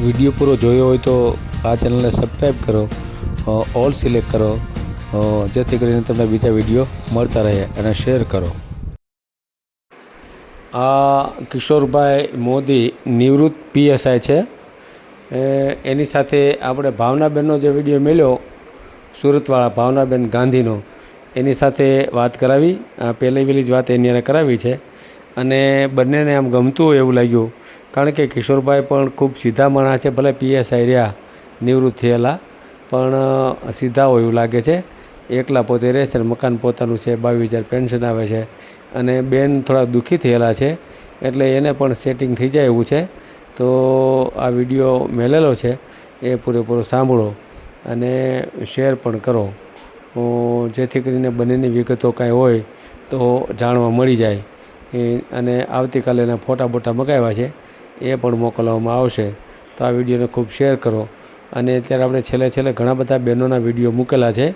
Video પૂરો જોયો હોય તો આ ચેનલને સબસ્ક્રાઈબ કરો, ઓલ સિલેક્ટ કરો, જેથી કરીને તમને બીજા વિડીયો મળતા રહે, અને શેર કરો. આ કિશોરભાઈ મોદી નિવૃત્ત પીએસઆઈ છે. એની સાથે આપણે ભાવનાબેનનો જે વિડીયો મળ્યો, સુરતવાળા ભાવનાબેન ગાંધીનો, એની સાથે વાત કરાવી. પહેલી વહેલી જ વાત એની કરાવી છે, અને બંનેને આમ ગમતું હોય એવું લાગ્યું. કારણ કે કિશોરભાઈ પણ ખૂબ સીધા માણસ છે. ભલે પીએસઆઈ રહ્યા, નિવૃત્ત થયેલા, પણ સીધા હોય એવું લાગે છે. એકલા પોતે રહે છે, મકાન પોતાનું છે, 22,000 પેન્શન આવે છે. અને બેન થોડા દુઃખી થયેલા છે, એટલે એને પણ સેટિંગ થઈ જાય એવું છે. તો આ વિડીયો મેલેલો છે એ પૂરેપૂરો સાંભળો અને શેર પણ કરો, જેથી કરીને બંનેની વિગતો કાંઈ હોય તો જાણવા મળી જાય. અને આવતીકાલે એના ફોટા બોટા મગાવ્યા છે, એ પણ મોકલવામાં આવશે. તો આ વિડીયોને ખૂબ શેર કરો. અને અત્યારે આપણે છેલ્લે ઘણા બધા બહેનોના વિડીયો મૂકેલા છે.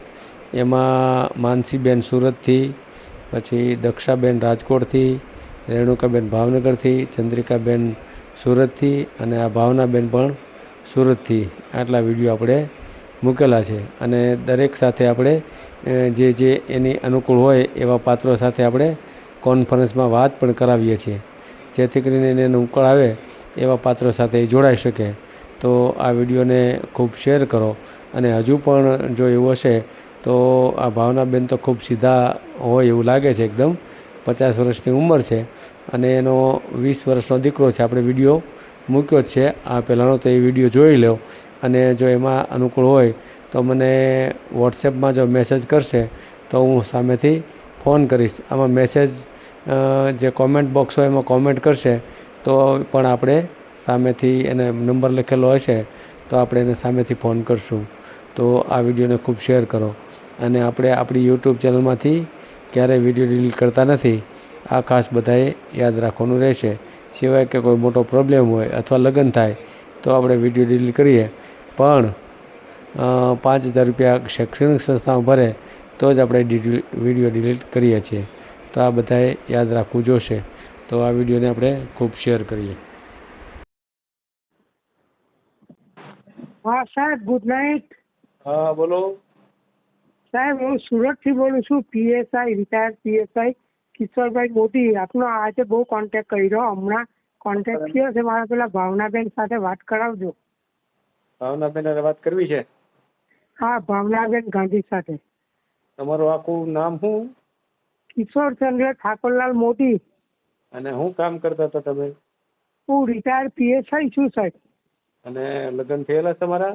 એમાં માનસીબેન સુરતથી, પછી દક્ષાબેન રાજકોટથી, રેણુકાબેન ભાવનગરથી, ચંદ્રિકાબેન સુરતથી, અને આ ભાવનાબેન પણ સુરતથી આટલા વિડીયો આપણે મૂકેલા છે. અને દરેક સાથે આપણે જે એની અનુકૂળ હોય એવા પાત્રો સાથે આપણે કોન્ફરન્સમાં વાત પણ કરાવીએ છીએ, જેથી કરીને એને અનુકૂળ આવે એવા પાત્રો સાથે એ જોડાઈ શકે. તો આ વિડીયોને ખૂબ શેર કરો. અને હજુ પણ જો એવું હશે તો આ ભાવનાબેન તો ખૂબ સીધા હોય એવું લાગે છે એકદમ. 50 વર્ષની ઉંમર છે, અને એનો 20 વર્ષનો દીકરો છે. આપણે વિડીયો મૂક્યો જ છે આ પહેલાંનો, તો એ વિડીયો જોઈ લો. અને જો એમાં અનુકૂળ હોય તો મને વોટ્સએપમાં જો મેસેજ કરશે તો હું સામેથી ફોન કરીશ. આમાં મેસેજ જે કોમેન્ટ બોક્સ હોય એમાં કોમેન્ટ કરશે તો પણ આપણે સામેથી એને નંબર લખેલો હશે તો આપણે એને સામેથી ફોન કરશું. તો આ વિડીયોને ખૂબ શેર કરો. અને આપણે આપણી યુટ્યુબ ચેનલમાંથી ક્યારેય વિડીયો ડિલીટ કરતા નથી. આ ખાસ બધાએ યાદ રાખવાનું રહેશે. સિવાય કે કોઈ મોટો પ્રોબ્લેમ હોય અથવા લગ્ન થાય તો આપણે વિડીયો ડિલીટ કરીએ, પણ 5,000 રૂપિયા શૈક્ષણિક સંસ્થામાં ભરે તો જ આપણે વિડીયો ડિલીટ કરીએ છીએ. તો આ બધાએ યાદ રાખવું જોશે. તો આ વિડીયોને આપણે ખૂબ શેર કરીએ. હા સાહેબ, ગુડ નાઇટ. હા બોલો સાહેબ, હું સુરતથી બોલું છું. PSI, retired PSI Kishorbhai Modi. આપનો આજે બહુ કોન્ટેક્ટ કર્યો. હમણાં કોન્ટેક્ટ થયો છે મારા, પેલા ભાવનાબેન સાથે વાત કરાવજો. ભાવનાબેન વાત કરવી છે? હા, ભાવનાબેન ગાંધી સાથે. તમારું આખું નામ શું? કિશોરચંદ્ર ઠાકોરલાલ મોદી. અને શું કામ કરતા હતા તમે? હું રિટાયર્ડ પીએસઆઈ છું સાહેબ. અને લગ્ન થયેલા તમારા?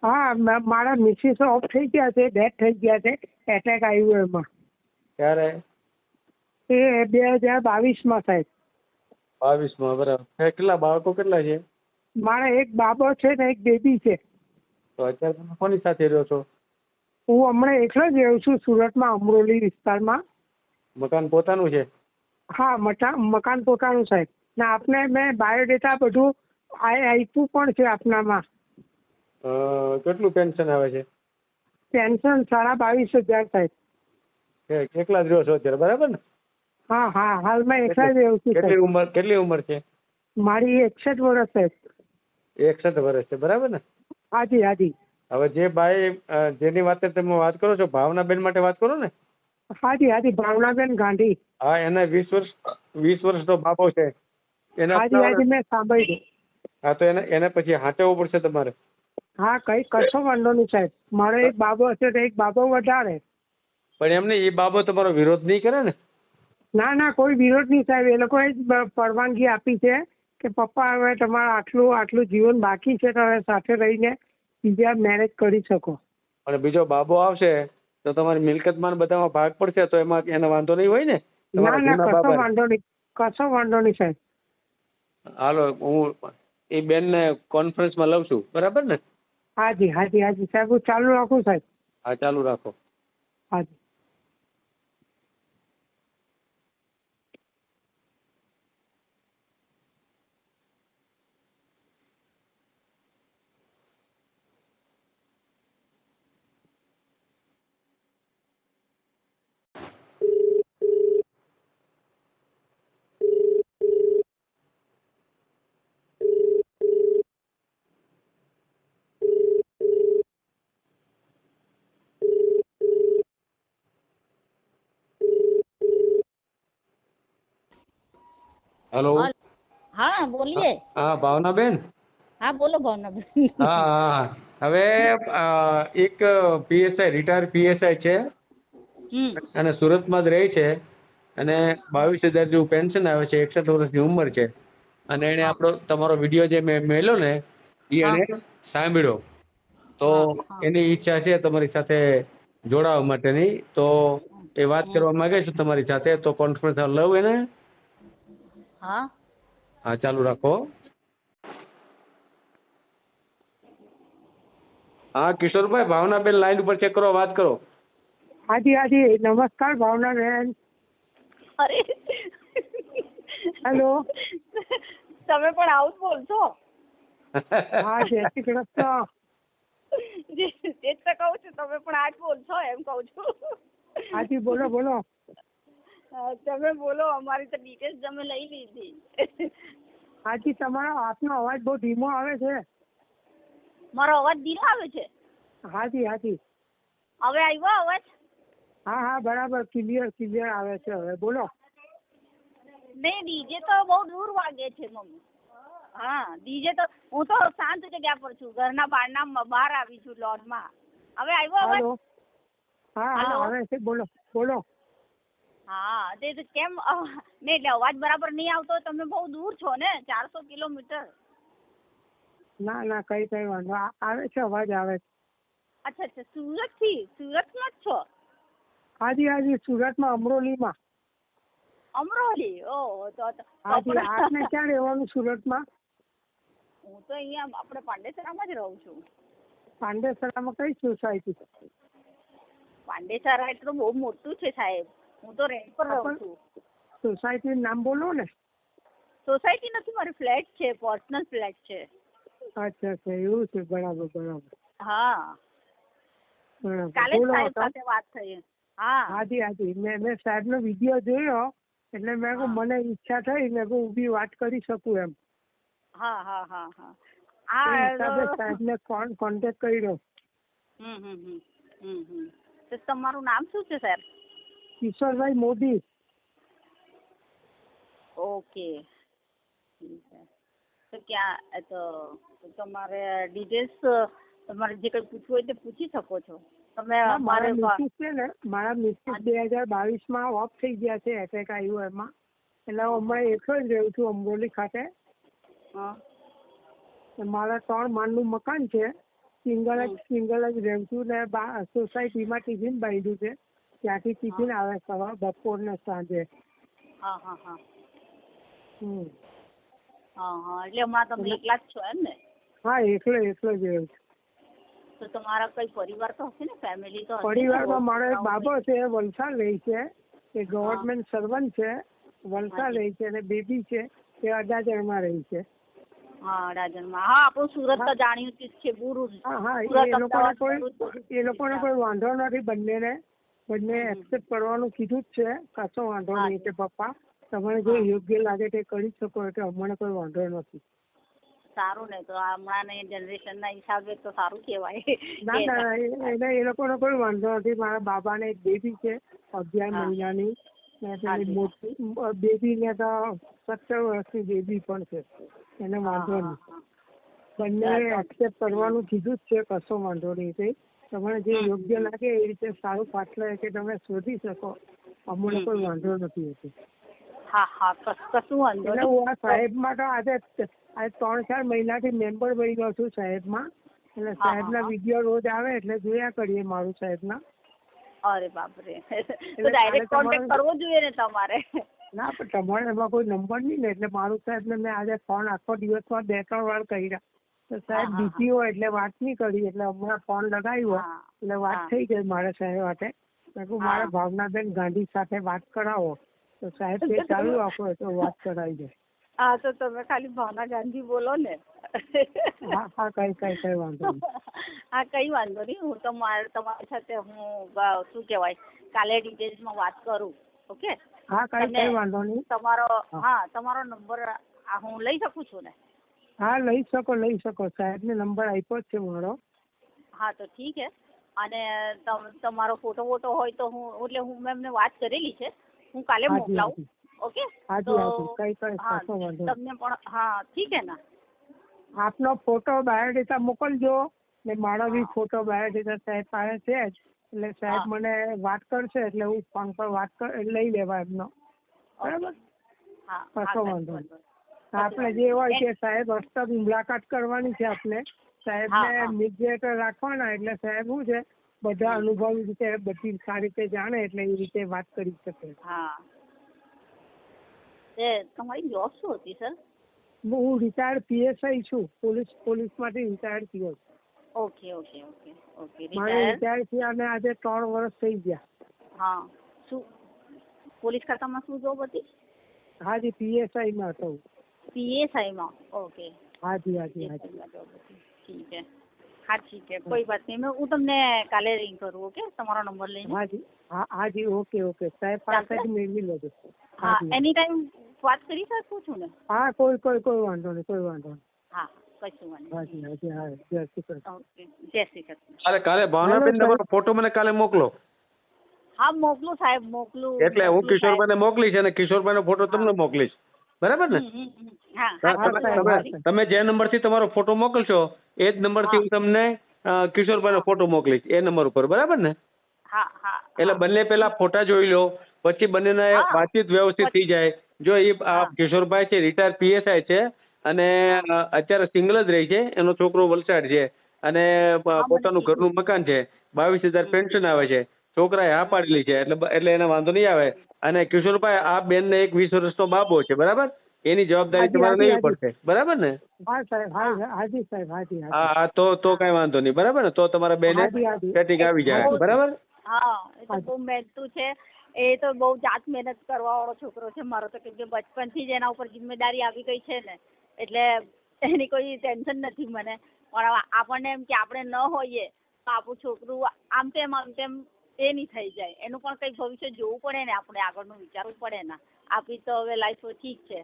હા, મારા મિસિસ ઓફ થઈ ગયા છે, ડેથ થઈ ગયા છે. એટેક આવ્યું એમાં. ક્યારે? એ 2022માં સાહેબ. 22માં, બરાબર. કેટલા બાળકો કેટલા છે? મારા એક બાબો છે ને એક બેબી છે. તો અત્યારે તમે કોની સાથે રહ્યો છો? હું હમણાં એકલો જ રહું છું સુરતમાં, અમરોલી વિસ્તારમાં. મકાન પોતાનું છે? હા, મકાન પોતાનું સાહેબ. ને આપને મેં બાયોડેટા બધું આપ્યું પણ છે આપનામાં. કેટલું પેન્શન આવે છે? પેન્શન 22,500 સાહેબ. એકલા જ રહ્યો છો અત્યારે, બરાબર ને? હા હા, હાલમાં એકલા જ રહું છું. કેટલી ઉંમર છે? મારી 61 વર્ષ સાહેબ. 61 વર્ષ છે, બરાબર ને? હાજી હાજી. હવે જે ભાઈ જેની વાત તમે વાત કરો છો, ભાવનાબેન માટે વાત કરો ને? હાજી હાજી, ભાવનાબેન ગાંધી. હા, એને 20 વર્ષનો બાબો છે. હાજી હાજી, મેં સાંભળ્યું. હા, તો એને પછી હાંચવવો પડશે તમારે. હા, કશો વાંધો નહીં સાહેબ. મારો એક બાબો હશે તો એક બાબો વધારે. પણ એમને એ બાબો તમારો વિરોધ નહીં કરે ને? ના ના, કોઈ વિરોધ નહીં સાહેબ. એ લોકોએ જ પરવાનગી આપી છે કે પપ્પા હવે તમારે આટલું જીવન બાકી છે તો હવે સાથે રહીને બીજા મેરેજ કરી શકો. અને બીજો બાબો આવશે તો તમારી મિલકતમાં બધામાં ભાગ પડશે તો એમાં એને વાંધો નહીં હોય ને? ના ના, કશો વાંધો નહીં, કશો વાંધો નહીં સાહેબ. હાલો, હું એ બેનને કોન્ફરન્સમાં લઉં છું, બરાબર ને? હાજી હાજી હાજી સાહેબ, હું ચાલુ રાખું સાહેબ. હા, ચાલુ રાખો. હાજી. હેલો. हाँ बोलिए। હા ભાવનાબેન. हाँ बोलो भावना। હા હા. હવે એક પીએસઆઈ રિટાયર પીએસઆઈ છે અને સુરતમાં જ રહે છે અને 22,000 જેવું પેન્શન આવે છે, 61 વર્ષની ઉંમર છે અને એને આપણો તમારો વિડીયો જે મેં મેલ્યો ને એ હા. એને સાંભળ્યો તો હા, હા. એની ઈચ્છા છે તમારી સાથે જોડાવા માટેની, તો એ વાત કરવા માંગે છે તમારી સાથે, તો કોન્ફરન્સ લઉં એને? हाँ હા ચાલુ રાખો. હા કિશોરભાઈ, ભાવનાબેન લાઈન ઉપર ચેક કરો, વાત કરો. હાજી હાજી, નમસ્કાર ભાવનાબેન. અરે હેલો. તમે પણ આવું જ બોલશો? હા, જય શ્રી કૃષ્ણ. જે જ તો કહું છું, તમે પણ આ જ બોલશો એમ કહું છું. હાજી બોલો બોલો. તમે બોલો, અમારી તો ડિટેલ્સ તમે લઈ લીધી. હાજી, તમારો આપનો અવાજ બહુ ધીમો આવે છે. મારો અવાજ ધીરો આવે છે? હાજી હાજી. હવે આવ્યો અવાજ? હા હા, બરાબર, ક્લિયર આવે છે. હવે બોલો. નહીં, ડીજે તો બહુ દૂર વાગે છે મમ્મી. હા, ડીજે તો હું તો શાંત જગ્યા પર છું, ઘરના બહાર આવી છું લોનમાં. હવે આવ્યો અવાજ? હેલો. હા હા, હેલો? આવે છે, બોલો બોલો. હા, તે કેમ નહીં, એટલે અવાજ બરાબર નહીં આવતો? તમે બહુ દૂર છો ને, 400 કિલોમીટર. ના ના, કઈ વાંધો, આવે છે, અવાજ આવે છે. અચ્છા, સુરતમાં જ છો? હાજી હાજી, સુરતમાં, અમરોલીમાં. અમરોલી? ઓહ, તો હાજી, આપને ક્યાં રહેવાનું સુરતમાં? હું તો અહીંયા આપણે પાંડેસરામાં જ રહું છું. પાંડેસરામાં કઈ સોસાયટી? પાંડેસરા એટલે બહુ મોટું છે સાહેબ, હું તો રેન્ટ પર રહું છું. સોસાયટીનું નામ બોલો ને. સોસાયટી નથી, મારી ફ્લેટ છે, પર્સનલ ફ્લેટ છે. અચ્છા અચ્છા, એવું છે, બરાબર. હા, બરાબર, કાલે બોલો. સાહેબ સાથે વાત થઈ. હા હાજી હાજી, મેં સાહેબનો વિડીયો જોયો એટલે મેં કહું, મને ઈચ્છા થઈ, મેં કહું ઊભી વાત કરી શકું એમ. હા હા હા હા એ હિસાબે સાહેબને કોન્ટેક્ટ કર્યો. તો તમારું નામ શું છે સર? કિશોરભાઈ મોદી. ઓકે, ઠીક છે. તો ક્યાં તો તમારે ડિટેલ્સ, તમારે જે કંઈ પૂછવું હોય તે પૂછી શકો છો તમે. મારા મિસિસ છે ને, મારા મિસિસ 2022માં ઓફ થઈ ગયા છે, એટેક આવ્યું એમાં, એટલે હમણાં એકલો જ રહું છું અમરોલી ખાતે. મારા 3 માળનું મકાન છે, સિંગલ જ રહું છું ને. સોસાયટીમાં ટિફિન બાંધ્યું છે, ત્યાંથી ટિફિન આવે સવાર, બપોર ને સાંજે. હા હા હા. એટલે હમણાં તમે એકલા જ છો એમ ને? હા, એકલો જ રહ્યું છું. તો તમારા કઈ પરિવાર તો હશે ને, ફેમિલી તો હશે? પરિવારમાં મારો એક બાબો છે, વલસાડ રહે છે, એ ગવર્મેન્ટ સર્વન્ટ છે, વલસાડ રહે છે, અને બેબી છે એ અડાજણમાં રહે છે. હા, અડાજણમાં. હા, આપણું સુરત તો જાણ્યું જ છે, પૂરું. હા, એ લોકોને કોઈ વાંધો નથી, બંને એક્સેપ્ટ કરવાનું કીધું જ છે, કશો વાંધો નહીં કે પપ્પા તમને જે યોગ્ય લાગે તે કરી શકો, એટલે અમને કોઈ વાંધો નથી. સારું ને, તો હમણાંની જનરેશનના હિસાબે તો સારું કહેવાય. ના, એ લોકોને કોઈ વાંધો નથી. મારા બાબાને એક બેબી છે 11 મહિનાની, પેલી મોટી બેબીને તો 17 વર્ષની બેબી પણ છે, એને વાંધો નહીં. બંને એક્સેપ્ટ કરવાનું કીધું જ છે, કશો વાંધો નહીં. તે તમને જે યોગ્ય લાગે એ રીતે સારું પાછળ કે તમે શોધી શકો, અમને કોઈ વાંધો નથી હોતો. હા, કશું વાંધો એટલે હું આ સાહેબમાં તો આજે 3-4 મહિનાથી મેમ્બર બન્યો છું સાહેબમાં, એટલે સાહેબના વિડીયો રોજ આવે એટલે જોયા કરીએ મારું સાહેબના. અરે બાપરે, તો ડાયરેક્ટ કોન્ટેક્ટ કરવો જોઈએ ને તમારે. ના, પણ તમારે એમાં કોઈ નંબર નહીં ને, એટલે મારું સાહેબને મેં આજે ફોન આખો દિવસમાં 2-3 વાર કર્યા, તો સાહેબ બીજી હોય એટલે વાત નહીં કરી, એટલે હમણાં ફોન લગાવ્યો એટલે વાત થઈ ગઈ મારે સાહેબ સાથે. મેં કહું મારા ભાવનાબેન ગાંધી સાથે વાત કરાવો, તો સાહેબ તે ચાલુ રાખો તો વાત કરાવી દે. હા, તો તમે ખાલી ભાવના ગાંધી બોલો ને. હા, કઈ વાંધો નહીં. હા, કઈ વાંધો નહીં. હું તમારી સાથે હું શું કહેવાય, કાલે ડિટેલ્સમાં વાત કરું. ઓકે? હા, કઈ વાંધો નહીં. તમારો નંબર હું લઈ શકું છું ને? હા, લઈ શકો. સાહેબને નંબર આપ્યો જ છે મારો. હા, તો ઠીક છે. અને તમારો ફોટો હોય તો હું મેમને વાત કરેલી છે, હું કાલે મોકલાવું. ओके हाँ जी, तो हाँ जी, कई हाँ कशो वांधो नहीं। તમને પણ હા ઠીક હે ને આપનો ફોટો બાયોડેટા મોકલજો ને મારો બી ફોટો બાયોડેટા સાહેબ પાસે છે જ, એટલે સાહેબ હા. મને વાત કરશે એટલે હું ફોન પર લઈ લેવા એમનો, બરાબર? હા કશો સાહેબ, વાંધો નહીં. બરાબર. આપણે જે હોય તે સાહેબ હસ્તક મુલાકાત કરવાની છે આપણે, સાહેબને હા. મીડિયેટર રાખવાના, એટલે સાહેબ શું છે બધા અનુભવી રીતે બધી સારી રીતે જાણે એટલે એ રીતે વાત કરી શકે. હા એ તમારી જોબ શું હતી સર? હું રિટાયર્ડ પીએસઆઈ છું, પોલીસમાંથી રિટાયર્ડ થયો છું. ઓકે ઓકે ઓકે ઓકે મારે રિટાયર રિટાયર થયા અને આજે 3 વર્ષ થઈ ગયા. હા શું પોલીસ ખાતામાં શું જોબ હતી? હાજી, પીએસઆઈ માં હતો. પીએસઆઈ માં ઓકે હાજી હાજી હાજી PSI માં job હતી. ઠીક હે હા ઠીક હે કોઈ વાત નહીં હું તમને કાલે રિંગ કરું ઓકે તમારો નંબર લઈને. હાજી હાજી ઓકે ઓકે સાહેબ પાસેથી મેળવી લેજો. હા એની ટાઈમ વાત કરી શકું છું ને? હા કોઈ વાંધો નહીં, કોઈ વાંધો નહીં. હા કશું વાંધો હાજી હાજી હા, જય શ્રી કૃષ્ણ. ઓકે જય શ્રી કૃષ્ણ. કાલે ભાવનાબેન હેલો, તમારો ફોટો મને કાલે મોકલો. હા મોકલું સાહેબ મોકલું. એટલે હું કિશોરભાઈને મોકલીશ અને કિશોરભાઈનો ફોટો તમને મોકલીશ, બરાબર ને? હા તમે જે નંબરથી તમારો ફોટો મોકલશો એ જ નંબરથી હું તમને કિશોરભાઈનો ફોટો મોકલીશ એ નંબર ઉપર, બરાબર ને? હા હા એટલે બંને પેલા ફોટા જોઈ લો, પછી બંનેના હા. વાતચીત વ્યવસ્થિત થઈ જાય. જો એ કિશોરભાઈ છે રિટાયર પીએસઆઈ છે અને અત્યારે સિંગલ જ રહે છે, એનો છોકરો વલસાડ છે અને પોતાનું ઘરનું મકાન છે, 22,000 પેન્શન આવે છે, છોકરાએ હા પાડેલી છે એટલે એને વાંધો નહીં આવે. અને કિશોરભાઈ આ બેનને એક 20 વર્ષનો બાબો છે, બરાબર? એની જવાબદારી તમારે લેવી પડશે, બરાબર ને? હા સાહેબ હાજી સાહેબ હાજી હા હા તો કઈ વાંધો નહીં, બરાબર ને? તો તમારા બેને સેટિંગ આવી જાય, બરાબર? હા એ તો બહુ મહેનતું છે, એ તો બહુ જાત મહેનત કરવા વાળો છોકરો છે મારો તો, કેમ કે બચપનથી જ એના ઉપર જિમ્મેદારી આવી ગઈ છે ને એટલે એની કોઈ ટેન્શન નથી મને. પણ આપણને એમ કે આપણે ન હોઈએ તો આપણું છોકરું આમ તેમ એ નહીં થઈ જાય, એનું પણ કંઈક ભવિષ્ય જોવું પડે ને, આપણે આગળનું વિચારવું પડે ને. આપણી તો હવે લાઈફ ઠીક છે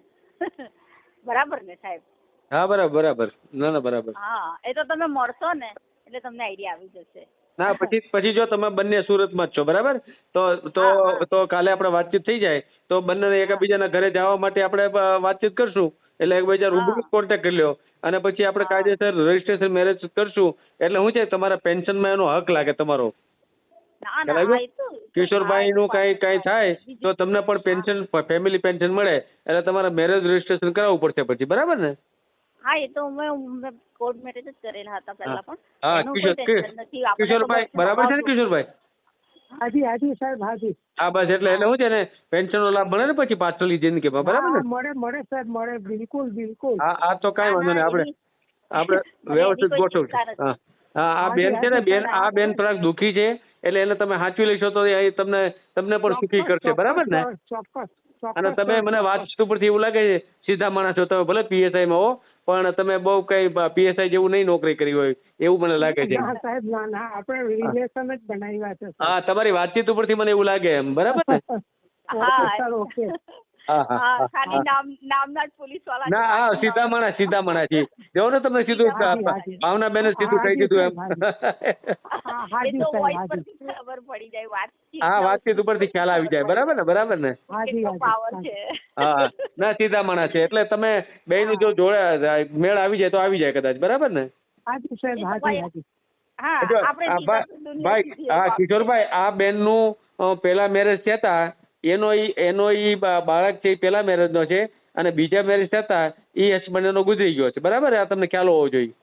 બરાબર ને સાહેબ? હા બરાબર ના બરાબર. હા એ તો તમે મળશો ને એટલે તમને આઈડિયા આવી જશે. ના પછી જો તમે બંને સુરતમાં જ છો, બરાબર? તો કાલે આપણે વાતચીત થઈ જાય તો બંને એકબીજાના ઘરે જવા માટે આપણે વાતચીત કરશું, એટલે એકબીજા રૂબરૂ કોન્ટેક્ટ કરી લ્યો અને પછી આપણે કાયદેસર રજીસ્ટ્રેશન મેરેજ કરશું. એટલે શું છે તમારા પેન્શનમાં એનો હક લાગે તમારો. કિશોરભાઈ નું કઈ થાય તો તમને પણ પેન્શન ફેમિલી પેન્શન મળે, એટલે તમારે મેરેજ રજીસ્ટ્રેશન કરાવવું પડશે પછી, બરાબર ને? હા એ તો મેં કોર્ટ મેરેજ જ કરેલા હતા પહેલા પણ. હા કિશોરભાઈ બરાબર છે ને કિશોરભાઈ? હાજી હાજી સાહેબ હાજી. હા બસ એટલે શું છે ને પેન્શન નો લાભ મળે ને પછી પાછળની જિંદગીમાં, બરાબર ને? મળે સાહેબ મળે, બિલકુલ. હા તો કઈ વાંધો નહીં, આપણે વ્યવસ્થિત ગોઠવશું. હા આ બેન છે ને આ બેન થોડાક દુઃખી છે એટલે એને તમે સાચવી લેશો તો એ તમને પણ સુખી કરશે, બરાબર ને? ચોક્કસ. અને તમે મને વાતચીત ઉપરથી એવું લાગે છે સીધા માણસ છો તમે, ભલે પીએસઆઈ માં હો પણ તમે બહુ કઈ પીએસઆઈ જેવું નહીં નોકરી કરી હોય એવું મને લાગે છે. સાહેબ ના આપણે રિલેશન જ બનાવ્યા છે. હા તમારી વાતચીત ઉપરથી મને એવું લાગે એમ, બરાબર ને? ઓકે. ના હા સીધા માણસ છે, જો ને તમને સીધું ભાવનાબેન સીધું કહી દીધું એમ. હા વાતચીત ઉપરથી ખ્યાલ આવી જાય, બરાબર ને? હા ના સીધા માણસ છે એટલે તમે બે નું જો જોડે મેળ આવી જાય તો આવી જાય કદાચ, બરાબર ને? ભાઈ હા કિશોરભાઈ આ બેન નું પેલા મેરેજ થયા એનો ઈ બાળક છે પેલા મેરેજ નો છે અને બીજા મેરેજ થતા ઈ હસબન્ડ એનો ગુજરી ગયો છે, બરાબર? આ તમને ખ્યાલ હોવો જોઈએ.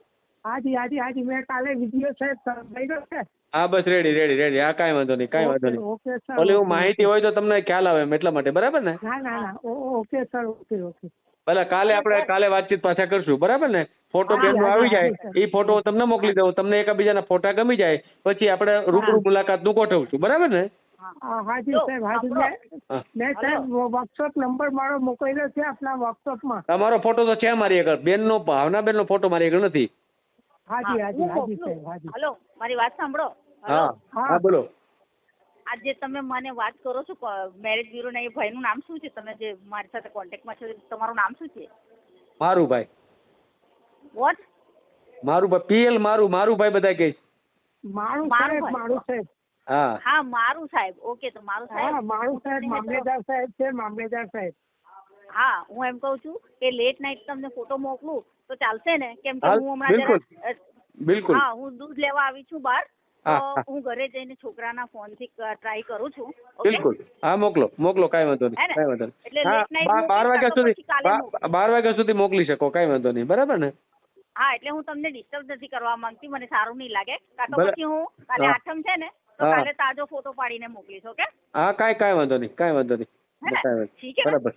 હાજી મેં કાલે વિડિયો છે. હા બસ રેડી. હા કાંઈ વાંધો નહીં. ઓલી માહિતી હોય તો તમને ખ્યાલ આવે એમ એટલા માટે, બરાબર ને? ના ઓકે સર ઓકે. ભલે કાલે વાતચીત પાછા કરશું, બરાબર ને? ફોટો બેન આવી જાય એ ફોટો હું તમને મોકલી દઉં, તમને એકબીજાના ફોટા ગમી જાય પછી આપણે રૂબરૂ મુલાકાત નું ગોઠવશું, બરાબર ને? હાજી સાહેબ મેં સાહેબ વોટ્સઅપ નંબર મારો મોકલ્યો છે આપના વોટ્સઅપમાં. તમારો ફોટો તો છે મારી આગળ, બેનનો ભાવનાબેન નો ફોટો મારી આગળ નથી. હાજી સાહેબ હાજી. હલો મારી વાત સાંભળો. હા બોલો. આજે તમે મને વાત કરો છો મેરેજ બ્યુરો ના એ ભાઈનું નામ શું છે? તમે જે મારી સાથે કોન્ટેક્ટમાં છો તમારું નામ શું છે? મારુભાઈ. વોટ? મારુભાઈ PL મારુભાઈ બધા કહે છે. મારું સાહેબ. હા હા મારું સાહેબ, ઓકે તો મારું હા સાહેબ મારું સાહેબ મામલેદાર સાહેબ છે, મામલેદાર સાહેબ. હા હું એમ કહું છું કે લેટ નાઇટ તમને ફોટો મોકલું તો ચાલશે ને? કેમ કે હા, હું હમણાં બિલકુલ. જરા બિલકુલ. હા હું દૂધ લેવા આવી છું બહાર, હા, તો હા. હું ઘરે જઈને છોકરાના ફોનથી ટ્રાય કરું છું. ઓકે બિલકુલ. હા મોકલો કાંઈ વાંધો નહીં, હે ને? કાંઈ વાંધો નહીં. એટલે હા લેટ નાઇટ 12 વાગ્યા સુધી, પછી કાલે મોકલું. 12 વાગ્યા સુધી મોકલી શકો, કાંઈ વાંધો નહીં, બરાબર ને? હા એટલે હું તમને ડિસ્ટર્બ નથી કરવા માંગતી, મને સારું નહીં લાગે. કાં તો ભલે. પછી હું કાલે હા. આઠમ છે ને તો હા. કાલે તાજો ફોટો પાડીને મોકલીશ. ઓકે હા કાંઈ વાંધો નહીં, કાંઈ વાંધો નહીં. હે ને? કાંઈ વાંધો. ઠીક છે ને? બરાબર.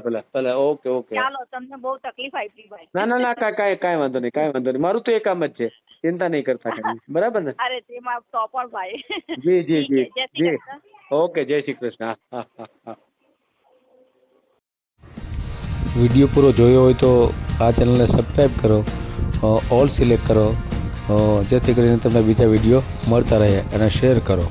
ભલે. ઓકે. ચાલો, તમને બહુ તકલીફ આપી ભાઈ. ના કાંઈ વાંધો નહીં, કાંઈ વાંધો નહીં. મારું તો એ કામ જ છે, ચિંતા નહીં કરતા કાંઈ. બરાબર ને? અરે તેમાં તો પણ ભાઈ. જી ઠીક છે, જય શ્રી જી. કૃષ્ણ. ઓકે, જય શ્રી કૃષ્ણ. હા. વિડીયો પૂરો જોયો હોય તો આ ચેનલને સબસ્ક્રાઈબ કરો, ઓલ સિલેક્ટ કરો, જેથી કરીને તમને બીજા વિડીયો મળતા રહે, અને શેર કરો.